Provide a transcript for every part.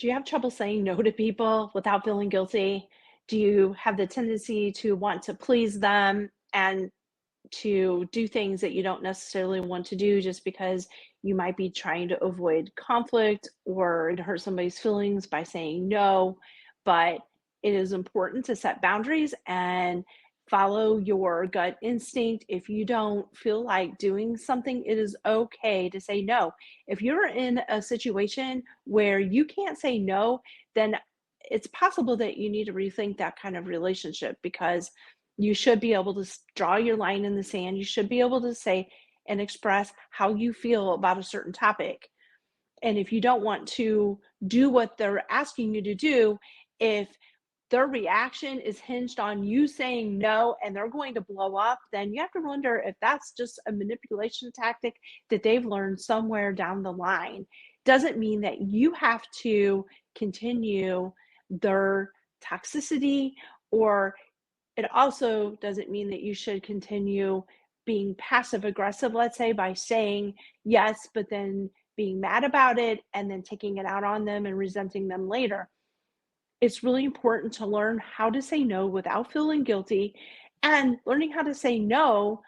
Do you have trouble saying no to people without feeling guilty? Do you have the tendency to want to please them and to do things that you don't necessarily want to do just because you might be trying to avoid conflict or to hurt somebody's feelings by saying no? But it is important to set boundaries and follow your gut instinct. If you don't feel like doing something, it is okay to say no. If you're in a situation where you can't say no, then it's possible that you need to rethink that kind of relationship because you should be able to draw your line in the sand. You should be able to say and express how you feel about a certain topic. And if you don't want to do what they're asking you to do, if their reaction is hinged on you saying no and they're going to blow up, then you have to wonder if that's just a manipulation tactic that they've learned somewhere down the line. Doesn't mean that you have to continue their toxicity, or it also doesn't mean that you should continue being passive aggressive, let's say, by saying yes, but then being mad about it and then taking it out on them and resenting them later. It's really important to learn how to say no without feeling guilty and learning how to say no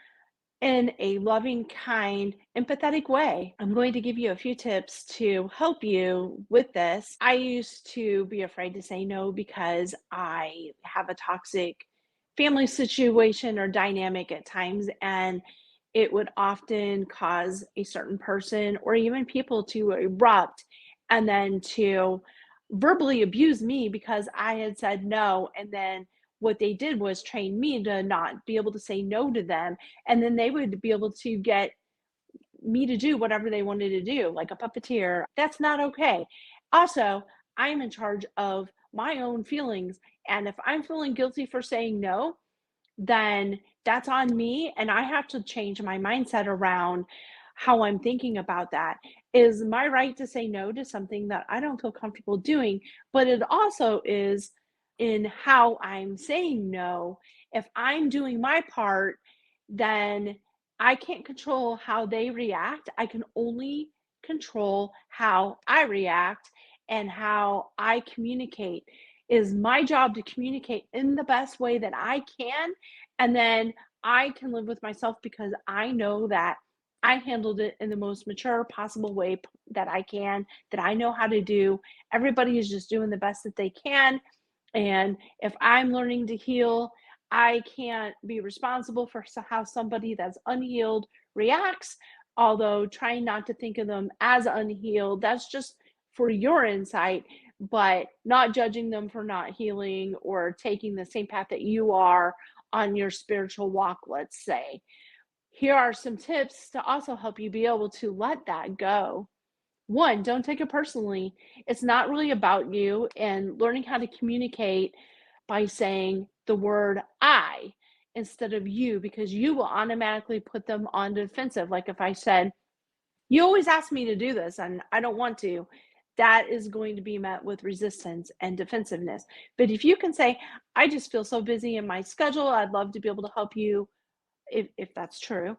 in a loving, kind, empathetic way. I'm going to give you a few tips to help you with this. I used to be afraid to say no because I have a toxic family situation or dynamic at times, and it would often cause a certain person or even people to erupt and then to verbally abuse me because I had said no. And then what they did was train me to not be able to say no to them. And then they would be able to get me to do whatever they wanted to do, like a puppeteer. That's not okay. Also, I'm in charge of my own feelings. And if I'm feeling guilty for saying no, then that's on me. And I have to change my mindset around how I'm thinking about that. Is my right to say no to something that I don't feel comfortable doing, but it also is in how I'm saying no. If I'm doing my part, then I can't control how they react. I can only control how I react and how I communicate. It is my job to communicate in the best way that I can, and then I can live with myself because I know that I handled it in the most mature possible way that I can, that I know how to do. Everybody is just doing the best that they can. And if I'm learning to heal, I can't be responsible for how somebody that's unhealed reacts. Although trying not to think of them as unhealed, that's just for your insight, but not judging them for not healing or taking the same path that you are on your spiritual walk, let's say. Here are some tips to also help you be able to let that go. One, don't take it personally. It's not really about you, and learning how to communicate by saying the word I instead of you, because you will automatically put them on defensive. Like if I said, you always ask me to do this and I don't want to, that is going to be met with resistance and defensiveness. But if you can say, I just feel so busy in my schedule, I'd love to be able to help you if that's true.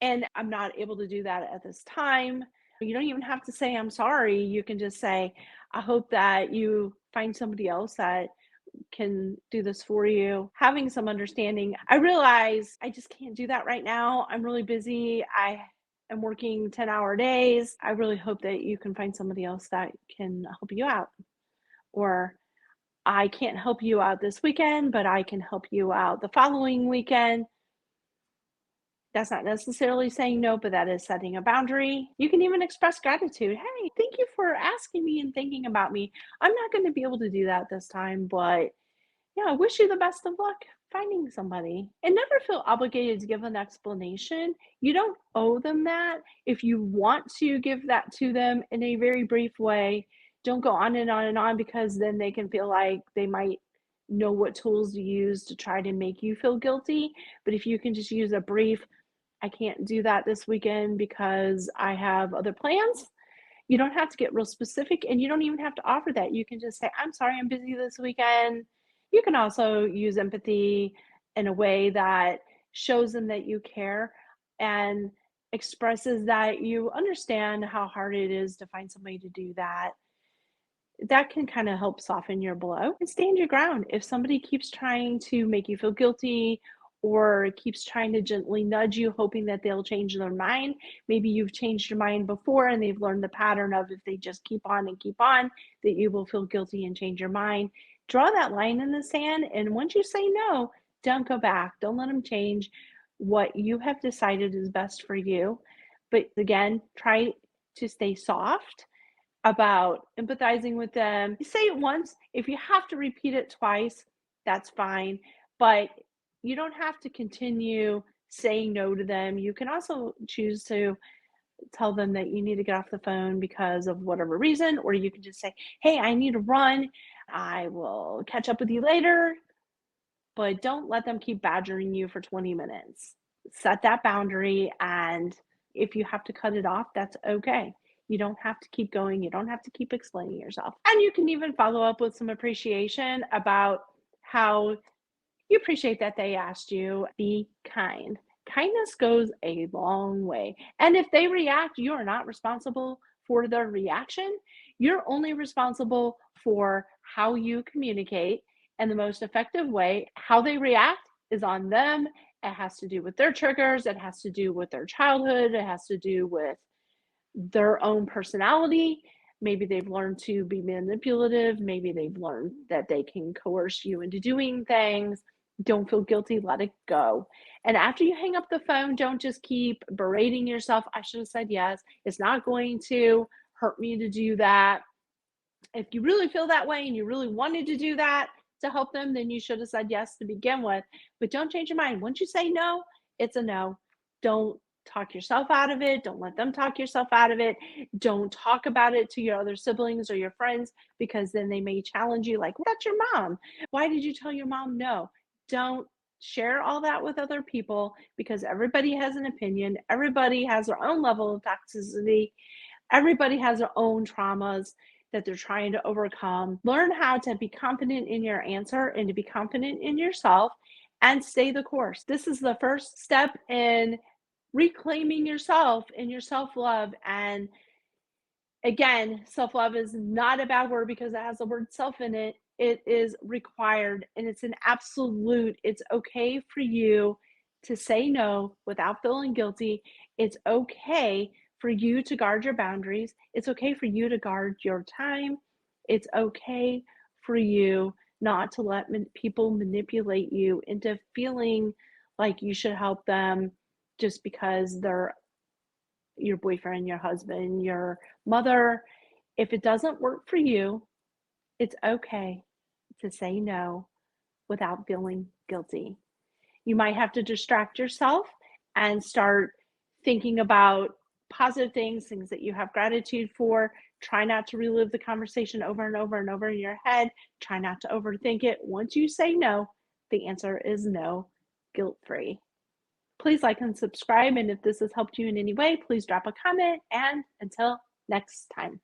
And I'm not able to do that at this time. You don't even have to say I'm sorry. You can just say, I hope that you find somebody else that can do this for you. Having some understanding. I realize I just can't do that right now. I'm really busy. I am working 10-hour days. I really hope that you can find somebody else that can help you out. Or I can't help you out this weekend, but I can help you out the following weekend. That's not necessarily saying no, but that is setting a boundary. You can even express gratitude. Hey, thank you for asking me and thinking about me. I'm not going to be able to do that this time, but yeah, I wish you the best of luck finding somebody. And never feel obligated to give an explanation. You don't owe them that. If you want to give that to them in a very brief way, don't go on and on and on because then they can feel like they might know what tools to use to try to make you feel guilty. But if you can just use a brief, I can't do that this weekend because I have other plans. You don't have to get real specific and you don't even have to offer that. You can just say, I'm sorry, I'm busy this weekend. You can also use empathy in a way that shows them that you care and expresses that you understand how hard it is to find somebody to do that. That can kind of help soften your blow and stand your ground. If somebody keeps trying to make you feel guilty or keeps trying to gently nudge you, hoping that they'll change their mind, maybe you've changed your mind before and they've learned the pattern of if they just keep on and keep on, that you will feel guilty and change your mind. Draw that line in the sand. And once you say no, don't go back. Don't let them change what you have decided is best for you. But again, try to stay soft about empathizing with them. You say it once, if you have to repeat it twice, that's fine, but you don't have to continue saying no to them. You can also choose to tell them that you need to get off the phone because of whatever reason, or you can just say, "Hey, I need to run. I will catch up with you later." But don't let them keep badgering you for 20 minutes. Set that boundary, and if you have to cut it off, that's okay. You don't have to keep going. You don't have to keep explaining yourself. And you can even follow up with some appreciation about how you appreciate that they asked you. Be kind. Kindness goes a long way. And if they react, you are not responsible for their reaction. You're only responsible for how you communicate and the most effective way. How they react is on them. It has to do with their triggers, it has to do with their childhood, it has to do with their own personality. Maybe they've learned to be manipulative. Maybe they've learned that they can coerce you into doing things. Don't feel guilty, let it go. And after you hang up the phone, don't just keep berating yourself. I should have said yes. It's not going to hurt me to do that. If you really feel that way and you really wanted to do that to help them, then you should have said yes to begin with. But don't change your mind. Once you say no, it's a no. Don't talk yourself out of it. Don't let them talk yourself out of it. Don't talk about it to your other siblings or your friends because then they may challenge you like, "That's your mom. Why did you tell your mom no?" Don't share all that with other people because everybody has an opinion. Everybody has their own level of toxicity. Everybody has their own traumas that they're trying to overcome. Learn how to be confident in your answer and to be confident in yourself and stay the course. This is the first step in reclaiming yourself and your self love. And again, self love is not a bad word because it has the word self in it. It is required and it's an absolute. It's okay for you to say no without feeling guilty. It's okay for you to guard your boundaries. It's okay for you to guard your time. It's okay for you not to let people manipulate you into feeling like you should help them just because they're your boyfriend, your husband, your mother. If it doesn't work for you, it's okay to say no without feeling guilty. You might have to distract yourself and start thinking about positive things, things that you have gratitude for. Try not to relive the conversation over and over and over in your head. Try not to overthink it. Once you say no, the answer is no, guilt free. Please like and subscribe. And if this has helped you in any way, please drop a comment. And until next time.